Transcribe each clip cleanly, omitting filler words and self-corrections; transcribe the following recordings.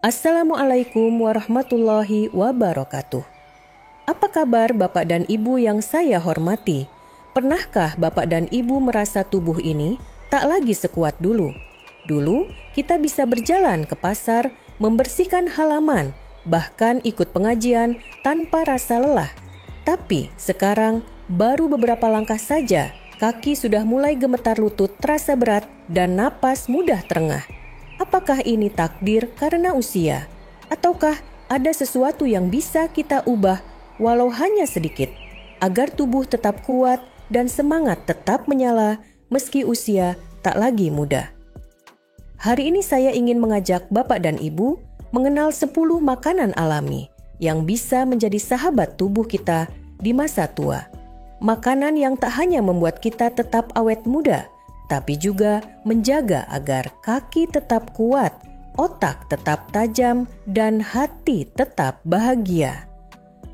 Assalamualaikum warahmatullahi wabarakatuh. Apa kabar Bapak dan Ibu yang saya hormati? Pernahkah Bapak dan Ibu merasa tubuh ini tak lagi sekuat dulu? Dulu kita bisa berjalan ke pasar, membersihkan halaman, bahkan ikut pengajian tanpa rasa lelah. Tapi sekarang baru beberapa langkah saja, kaki sudah mulai gemetar, lutut terasa berat, dan napas mudah terengah. Apakah ini takdir karena usia? Ataukah ada sesuatu yang bisa kita ubah walau hanya sedikit, agar tubuh tetap kuat dan semangat tetap menyala meski usia tak lagi muda? Hari ini saya ingin mengajak Bapak dan Ibu mengenal 10 makanan alami yang bisa menjadi sahabat tubuh kita di masa tua. Makanan yang tak hanya membuat kita tetap awet muda, tapi juga menjaga agar kaki tetap kuat, otak tetap tajam, dan hati tetap bahagia.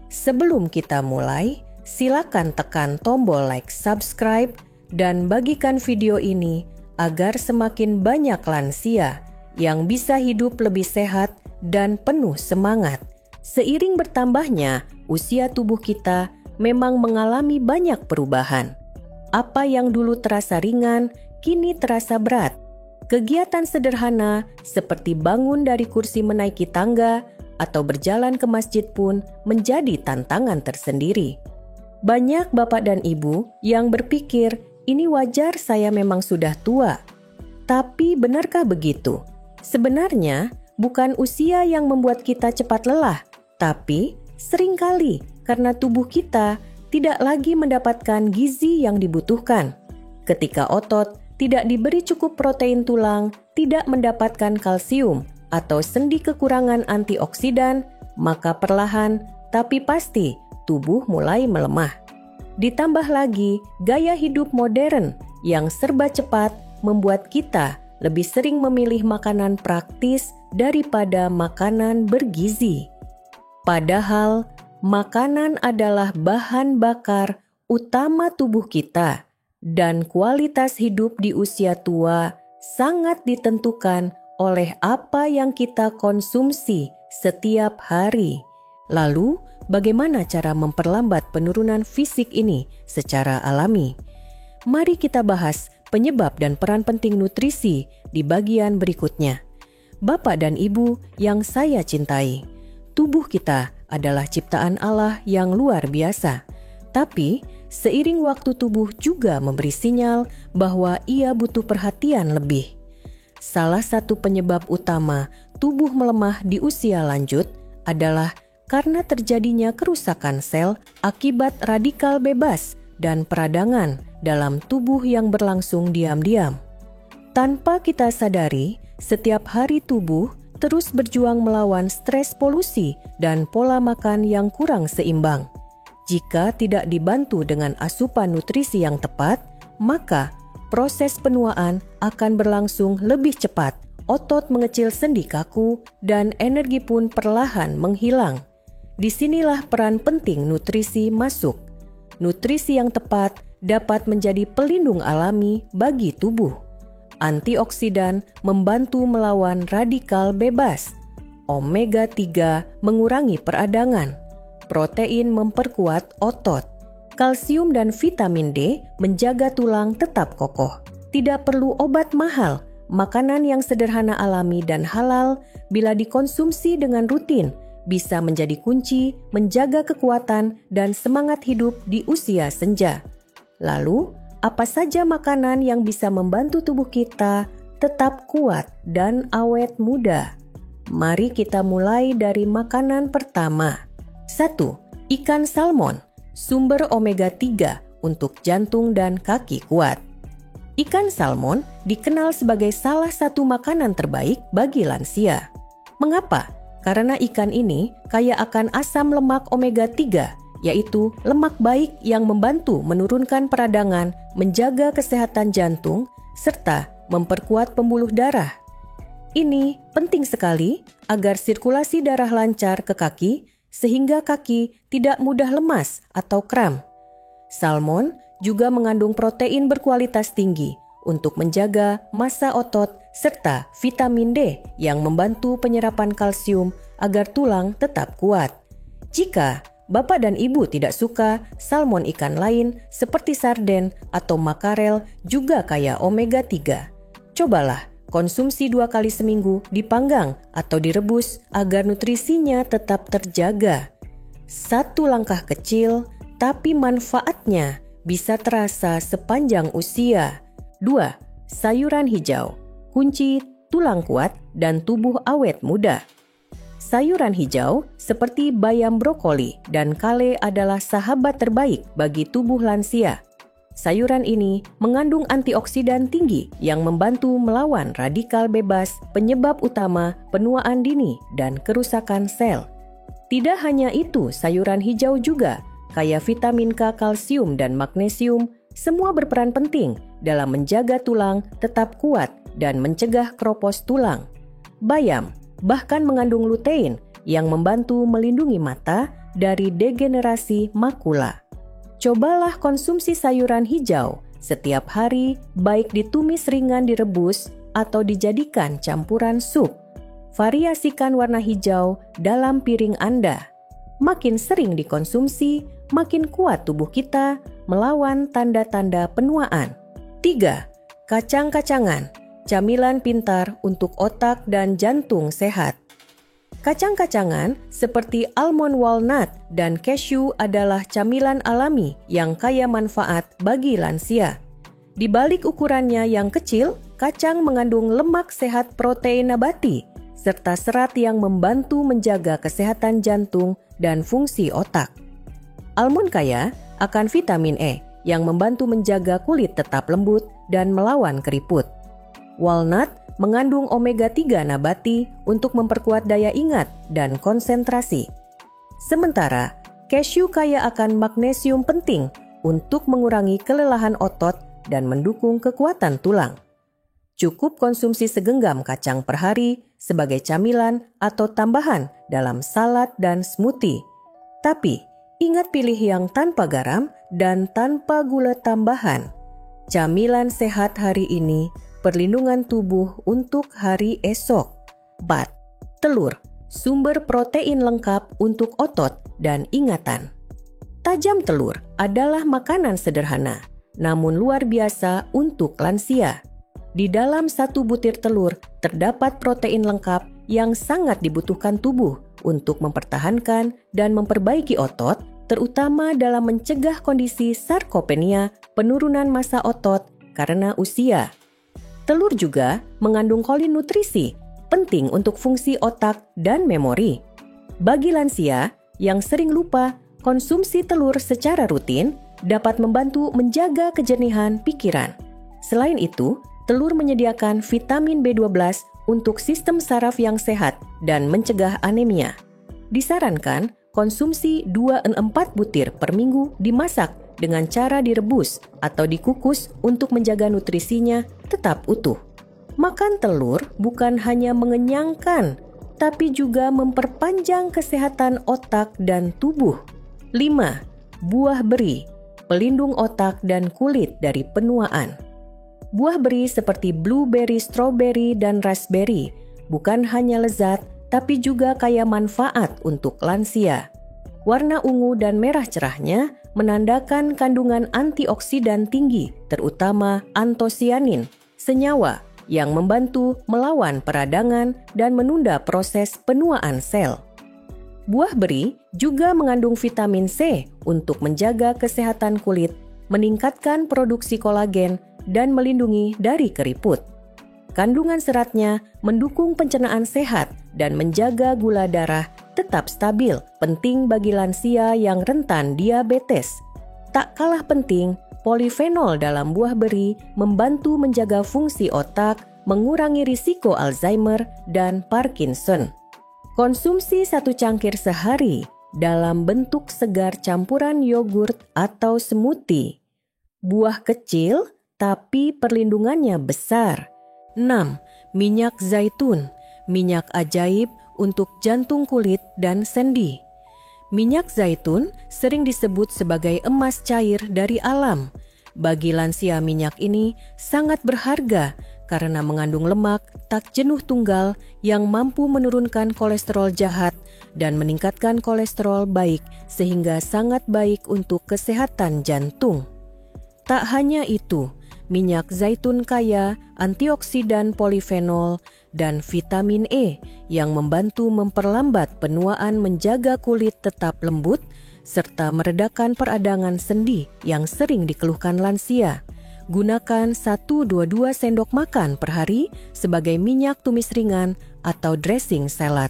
Sebelum kita mulai, silakan tekan tombol like, subscribe, dan bagikan video ini agar semakin banyak lansia yang bisa hidup lebih sehat dan penuh semangat. Seiring bertambahnya usia tubuh kita memang mengalami banyak perubahan. Apa yang dulu terasa ringan, kini terasa berat. Kegiatan sederhana seperti bangun dari kursi menaiki tangga atau berjalan ke masjid pun menjadi tantangan tersendiri. Banyak Bapak dan Ibu yang berpikir, ini wajar, saya memang sudah tua. Tapi benarkah begitu? Sebenarnya bukan usia yang membuat kita cepat lelah, tapi seringkali karena tubuh kita tidak lagi mendapatkan gizi yang dibutuhkan. Ketika otot tidak diberi cukup protein, tulang tidak mendapatkan kalsium atau sendi kekurangan antioksidan, maka perlahan tapi pasti tubuh mulai melemah. Ditambah lagi gaya hidup modern yang serba cepat membuat kita lebih sering memilih makanan praktis daripada makanan bergizi. Padahal makanan adalah bahan bakar utama tubuh kita. Dan kualitas hidup di usia tua sangat ditentukan oleh apa yang kita konsumsi setiap hari. Lalu, bagaimana cara memperlambat penurunan fisik ini secara alami? Mari kita bahas penyebab dan peran penting nutrisi di bagian berikutnya. Bapak dan Ibu yang saya cintai, tubuh kita adalah ciptaan Allah yang luar biasa. Tapi, seiring waktu tubuh juga memberi sinyal bahwa ia butuh perhatian lebih. Salah satu penyebab utama tubuh melemah di usia lanjut adalah karena terjadinya kerusakan sel akibat radikal bebas dan peradangan dalam tubuh yang berlangsung diam-diam. Tanpa kita sadari, setiap hari tubuh terus berjuang melawan stres, polusi, dan pola makan yang kurang seimbang. Jika tidak dibantu dengan asupan nutrisi yang tepat, maka proses penuaan akan berlangsung lebih cepat, otot mengecil, sendi kaku, dan energi pun perlahan menghilang. Disinilah peran penting nutrisi masuk. Nutrisi yang tepat dapat menjadi pelindung alami bagi tubuh. Antioksidan membantu melawan radikal bebas. Omega 3 mengurangi peradangan. Protein memperkuat otot. Kalsium dan vitamin D menjaga tulang tetap kokoh. Tidak perlu obat mahal. Makanan yang sederhana, alami, dan halal bila dikonsumsi dengan rutin bisa menjadi kunci menjaga kekuatan dan semangat hidup di usia senja. Lalu, apa saja makanan yang bisa membantu tubuh kita tetap kuat dan awet muda? Mari kita mulai dari makanan pertama. 1. Ikan salmon, sumber omega 3 untuk jantung dan kaki kuat. Ikan salmon dikenal sebagai salah satu makanan terbaik bagi lansia. Mengapa? Karena ikan ini kaya akan asam lemak omega 3, yaitu lemak baik yang membantu menurunkan peradangan, menjaga kesehatan jantung, serta memperkuat pembuluh darah. Ini penting sekali agar sirkulasi darah lancar ke kaki, sehingga kaki tidak mudah lemas atau kram. Salmon juga mengandung protein berkualitas tinggi untuk menjaga massa otot serta vitamin D yang membantu penyerapan kalsium agar tulang tetap kuat. Jika Bapak dan Ibu tidak suka, salmon ikan lain seperti sarden atau makarel juga kaya omega 3. Cobalah konsumsi 2 kali seminggu dipanggang atau direbus agar nutrisinya tetap terjaga. Satu langkah kecil, tapi manfaatnya bisa terasa sepanjang usia. 2. Sayuran hijau, kunci tulang kuat dan tubuh awet muda. Sayuran hijau seperti bayam brokoli dan kale adalah sahabat terbaik bagi tubuh lansia. Sayuran ini mengandung antioksidan tinggi yang membantu melawan radikal bebas, penyebab utama penuaan dini dan kerusakan sel. Tidak hanya itu, sayuran hijau juga kaya vitamin K, kalsium, dan magnesium, semua berperan penting dalam menjaga tulang tetap kuat dan mencegah keropos tulang. Bayam bahkan mengandung lutein yang membantu melindungi mata dari degenerasi makula. Cobalah konsumsi sayuran hijau setiap hari, baik ditumis ringan direbus atau dijadikan campuran sup. Variasikan warna hijau dalam piring Anda. Makin sering dikonsumsi, makin kuat tubuh kita melawan tanda-tanda penuaan. 3. Kacang-kacangan, camilan pintar untuk otak dan jantung sehat. Kacang-kacangan seperti almond walnut dan cashew adalah camilan alami yang kaya manfaat bagi lansia. Di balik ukurannya yang kecil, kacang mengandung lemak sehat, protein nabati, serta serat yang membantu menjaga kesehatan jantung dan fungsi otak. Almond kaya akan vitamin E yang membantu menjaga kulit tetap lembut dan melawan keriput. Walnut mengandung omega 3 nabati untuk memperkuat daya ingat dan konsentrasi. Sementara, cashew kaya akan magnesium penting untuk mengurangi kelelahan otot dan mendukung kekuatan tulang. Cukup konsumsi segenggam kacang per hari sebagai camilan atau tambahan dalam salad dan smoothie. Tapi, ingat pilih yang tanpa garam dan tanpa gula tambahan. Camilan sehat hari ini, perlindungan tubuh untuk hari esok. 4. Telur, sumber protein lengkap untuk otot dan ingatan. Tajam telur adalah makanan sederhana, namun luar biasa untuk lansia. Di dalam satu butir telur terdapat protein lengkap yang sangat dibutuhkan tubuh untuk mempertahankan dan memperbaiki otot, terutama dalam mencegah kondisi sarkopenia, penurunan massa otot karena usia. Telur juga mengandung kolin nutrisi, penting untuk fungsi otak dan memori. Bagi lansia yang sering lupa, konsumsi telur secara rutin dapat membantu menjaga kejernihan pikiran. Selain itu, telur menyediakan vitamin B12 untuk sistem saraf yang sehat dan mencegah anemia. Disarankan konsumsi 2-4 butir per minggu dimasak dengan cara direbus atau dikukus untuk menjaga nutrisinya tetap utuh. Makan telur bukan hanya mengenyangkan, tapi juga memperpanjang kesehatan otak dan tubuh. 5. Buah beri, pelindung otak dan kulit dari penuaan. Buah beri seperti blueberry, strawberry, dan raspberry bukan hanya lezat, tapi juga kaya manfaat untuk lansia. Warna ungu dan merah cerahnya menandakan kandungan antioksidan tinggi, terutama antosianin, senyawa yang membantu melawan peradangan dan menunda proses penuaan sel. Buah beri juga mengandung vitamin C untuk menjaga kesehatan kulit, meningkatkan produksi kolagen, dan melindungi dari keriput. Kandungan seratnya mendukung pencernaan sehat dan menjaga gula darah tetap stabil, penting bagi lansia yang rentan diabetes. Tak kalah penting, polifenol dalam buah beri membantu menjaga fungsi otak, mengurangi risiko Alzheimer dan Parkinson. Konsumsi 1 cangkir sehari dalam bentuk segar campuran yogurt atau smoothie. Buah kecil tapi perlindungannya besar. 6. Minyak zaitun, minyak ajaib untuk jantung kulit dan sendi. Minyak zaitun sering disebut sebagai emas cair dari alam. Bagi lansia, minyak ini sangat berharga karena mengandung lemak tak jenuh tunggal yang mampu menurunkan kolesterol jahat dan meningkatkan kolesterol baik sehingga sangat baik untuk kesehatan jantung. Tak hanya itu, minyak zaitun kaya antioksidan polifenol dan vitamin E yang membantu memperlambat penuaan, menjaga kulit tetap lembut, serta meredakan peradangan sendi yang sering dikeluhkan lansia. Gunakan 1-2 sendok makan per hari sebagai minyak tumis ringan atau dressing salad.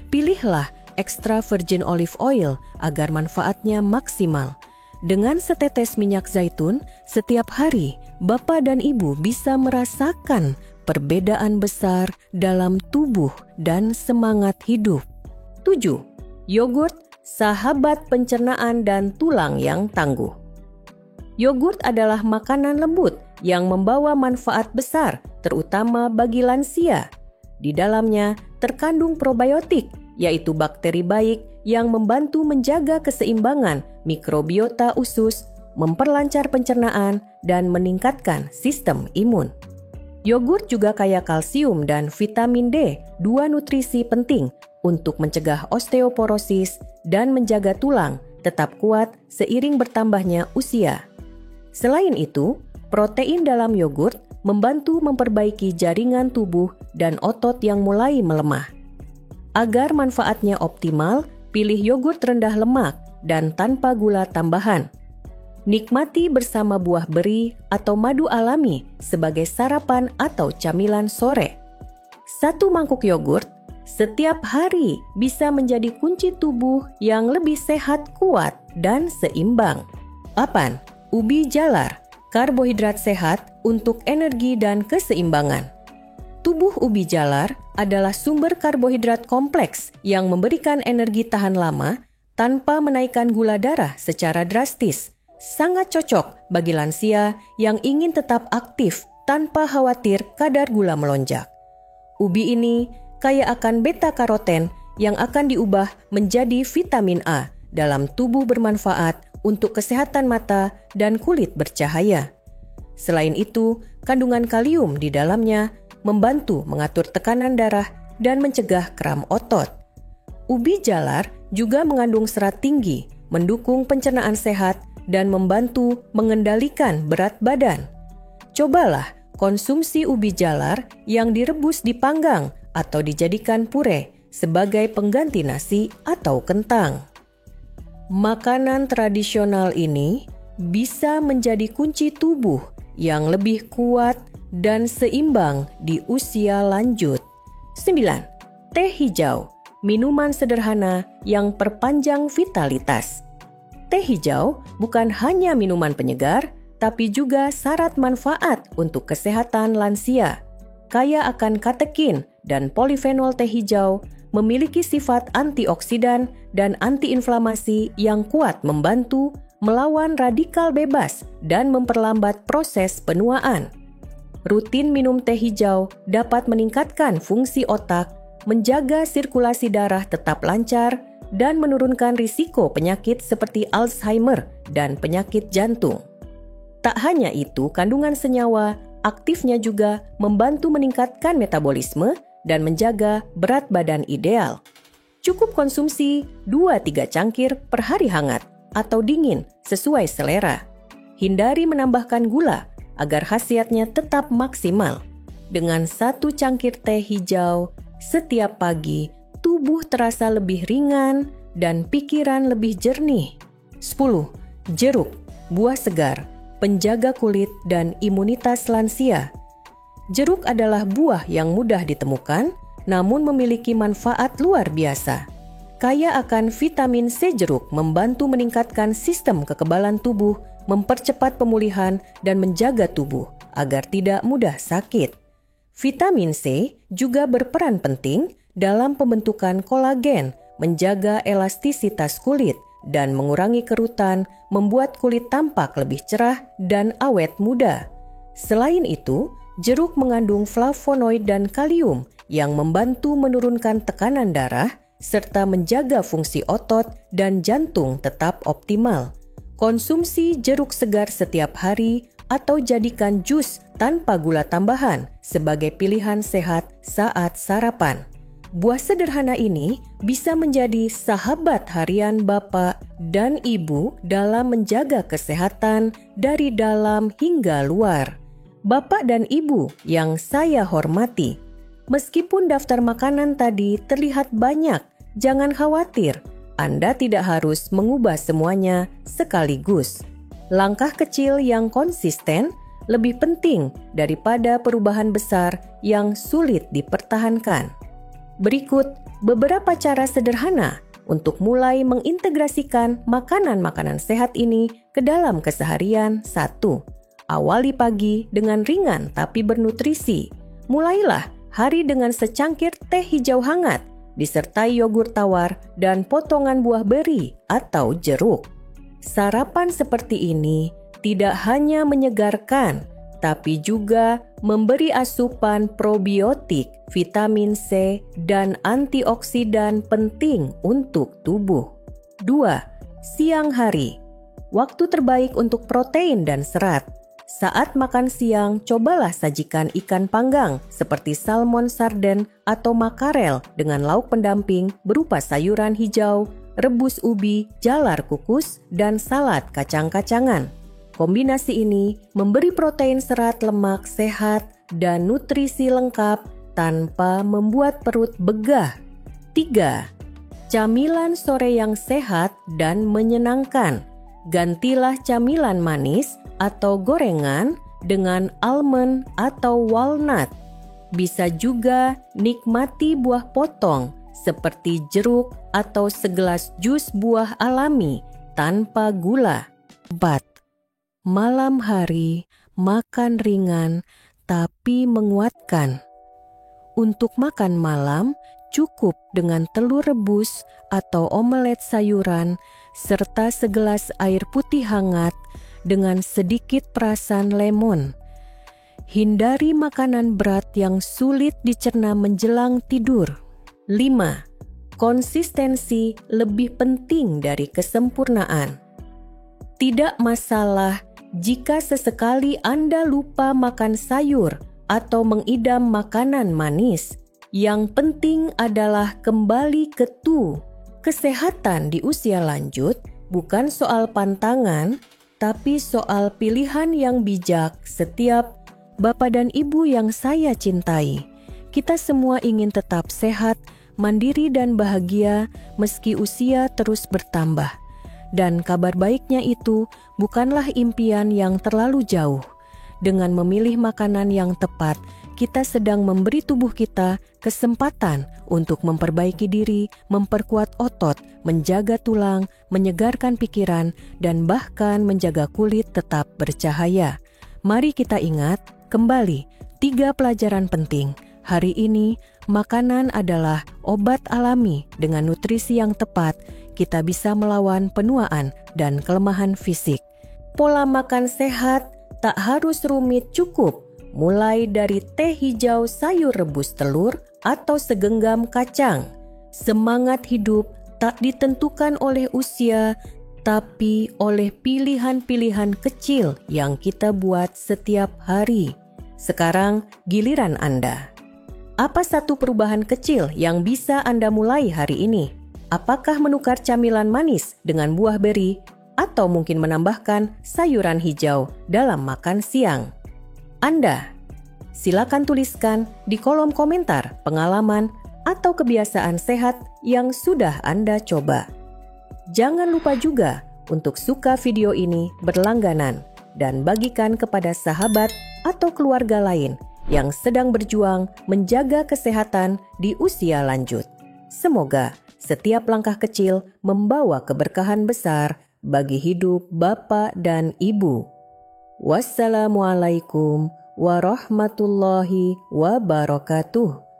Pilihlah extra virgin olive oil agar manfaatnya maksimal. Dengan setetes minyak zaitun, setiap hari Bapak dan Ibu bisa merasakan perbedaan besar dalam tubuh dan semangat hidup. 7. Yogurt, sahabat pencernaan dan tulang yang tangguh. Yogurt adalah makanan lembut yang membawa manfaat besar, terutama bagi lansia. Di dalamnya terkandung probiotik, yaitu bakteri baik yang membantu menjaga keseimbangan mikrobiota usus, memperlancar pencernaan, dan meningkatkan sistem imun. Yogurt juga kaya kalsium dan vitamin D, 2 nutrisi penting untuk mencegah osteoporosis dan menjaga tulang tetap kuat seiring bertambahnya usia. Selain itu, protein dalam yogurt membantu memperbaiki jaringan tubuh dan otot yang mulai melemah. Agar manfaatnya optimal, pilih yogurt rendah lemak dan tanpa gula tambahan. Nikmati bersama buah beri atau madu alami sebagai sarapan atau camilan sore. 1 mangkuk yogurt setiap hari bisa menjadi kunci tubuh yang lebih sehat, kuat, dan seimbang. 8. Ubi jalar, karbohidrat sehat untuk energi dan keseimbangan. Tubuh ubi jalar adalah sumber karbohidrat kompleks yang memberikan energi tahan lama tanpa menaikkan gula darah secara drastis. Sangat cocok bagi lansia yang ingin tetap aktif tanpa khawatir kadar gula melonjak. Ubi ini kaya akan beta-karoten yang akan diubah menjadi vitamin A dalam tubuh, bermanfaat untuk kesehatan mata dan kulit bercahaya. Selain itu, kandungan kalium di dalamnya membantu mengatur tekanan darah dan mencegah kram otot. Ubi jalar juga mengandung serat tinggi, mendukung pencernaan sehat dan membantu mengendalikan berat badan. Cobalah konsumsi ubi jalar yang direbus, dipanggang, atau dijadikan puree sebagai pengganti nasi atau kentang. Makanan tradisional ini bisa menjadi kunci tubuh yang lebih kuat dan seimbang di usia lanjut. 9. Teh hijau, minuman sederhana yang perpanjang vitalitas. Teh hijau bukan hanya minuman penyegar, tapi juga syarat manfaat untuk kesehatan lansia. Kaya akan katekin dan polifenol, teh hijau memiliki sifat antioksidan dan antiinflamasi yang kuat, membantu melawan radikal bebas dan memperlambat proses penuaan. Rutin minum teh hijau dapat meningkatkan fungsi otak, menjaga sirkulasi darah tetap lancar, dan menurunkan risiko penyakit seperti Alzheimer dan penyakit jantung. Tak hanya itu, kandungan senyawa aktifnya juga membantu meningkatkan metabolisme dan menjaga berat badan ideal. Cukup konsumsi 2-3 cangkir per hari, hangat atau dingin sesuai selera. Hindari menambahkan gula agar khasiatnya tetap maksimal. Dengan 1 cangkir teh hijau setiap pagi, tubuh terasa lebih ringan dan pikiran lebih jernih. 10. Jeruk, buah segar, penjaga kulit dan imunitas lansia. Jeruk adalah buah yang mudah ditemukan, namun memiliki manfaat luar biasa. Kaya akan vitamin C, jeruk membantu meningkatkan sistem kekebalan tubuh, mempercepat pemulihan, dan menjaga tubuh agar tidak mudah sakit. Vitamin C juga berperan penting dalam pembentukan kolagen, menjaga elastisitas kulit, dan mengurangi kerutan, membuat kulit tampak lebih cerah dan awet muda. Selain itu, jeruk mengandung flavonoid dan kalium yang membantu menurunkan tekanan darah serta menjaga fungsi otot dan jantung tetap optimal. Konsumsi jeruk segar setiap hari atau jadikan jus tanpa gula tambahan sebagai pilihan sehat saat sarapan. Buah sederhana ini bisa menjadi sahabat harian Bapak dan Ibu dalam menjaga kesehatan dari dalam hingga luar. Bapak dan Ibu yang saya hormati, meskipun daftar makanan tadi terlihat banyak, jangan khawatir, Anda tidak harus mengubah semuanya sekaligus. Langkah kecil yang konsisten lebih penting daripada perubahan besar yang sulit dipertahankan. Berikut beberapa cara sederhana untuk mulai mengintegrasikan makanan-makanan sehat ini ke dalam keseharian. 1. Awali pagi dengan ringan tapi bernutrisi. Mulailah hari dengan secangkir teh hijau hangat, disertai yogurt tawar dan potongan buah beri atau jeruk. Sarapan seperti ini tidak hanya menyegarkan, tapi juga memberi asupan probiotik, vitamin C, dan antioksidan penting untuk tubuh. 2. Siang hari. Waktu terbaik untuk protein dan serat. Saat makan siang, cobalah sajikan ikan panggang seperti salmon sarden atau makarel dengan lauk pendamping berupa sayuran hijau, rebus ubi, jalar kukus, dan salad kacang-kacangan. Kombinasi ini memberi protein, serat, lemak sehat, dan nutrisi lengkap tanpa membuat perut begah. 3. Camilan sore yang sehat dan menyenangkan. Gantilah camilan manis atau gorengan dengan almond atau walnut. Bisa juga nikmati buah potong seperti jeruk atau segelas jus buah alami tanpa gula. 4. Malam hari, makan ringan tapi menguatkan. Untuk makan malam, cukup dengan telur rebus atau omelet sayuran serta segelas air putih hangat dengan sedikit perasan lemon. Hindari makanan berat yang sulit dicerna menjelang tidur. 5. Konsistensi lebih penting dari kesempurnaan. Tidak masalah jika sesekali Anda lupa makan sayur atau mengidam makanan manis. Yang penting adalah kembali ke kesehatan di usia lanjut bukan soal pantangan, tapi soal pilihan yang bijak. Setiap Bapak dan Ibu yang saya cintai, kita semua ingin tetap sehat, mandiri dan bahagia meski usia terus bertambah. Dan kabar baiknya itu bukanlah impian yang terlalu jauh. Dengan memilih makanan yang tepat, kita sedang memberi tubuh kita kesempatan untuk memperbaiki diri, memperkuat otot, menjaga tulang, menyegarkan pikiran, dan bahkan menjaga kulit tetap bercahaya. Mari kita ingat kembali 3 pelajaran penting. Hari ini, makanan adalah obat alami. Dengan nutrisi yang tepat, kita bisa melawan penuaan dan kelemahan fisik. Pola makan sehat tak harus rumit, cukup mulai dari teh hijau, sayur rebus telur, atau segenggam kacang. Semangat hidup tak ditentukan oleh usia, tapi oleh pilihan-pilihan kecil yang kita buat setiap hari. Sekarang giliran Anda. Apa satu perubahan kecil yang bisa Anda mulai hari ini? Apakah menukar camilan manis dengan buah beri, atau mungkin menambahkan sayuran hijau dalam makan siang? Anda, silakan tuliskan di kolom komentar pengalaman atau kebiasaan sehat yang sudah Anda coba. Jangan lupa juga untuk suka video ini berlangganan dan bagikan kepada sahabat atau keluarga lain yang sedang berjuang menjaga kesehatan di usia lanjut. Semoga setiap langkah kecil membawa keberkahan besar bagi hidup Bapak dan Ibu. Wassalamualaikum warahmatullahi wabarakatuh.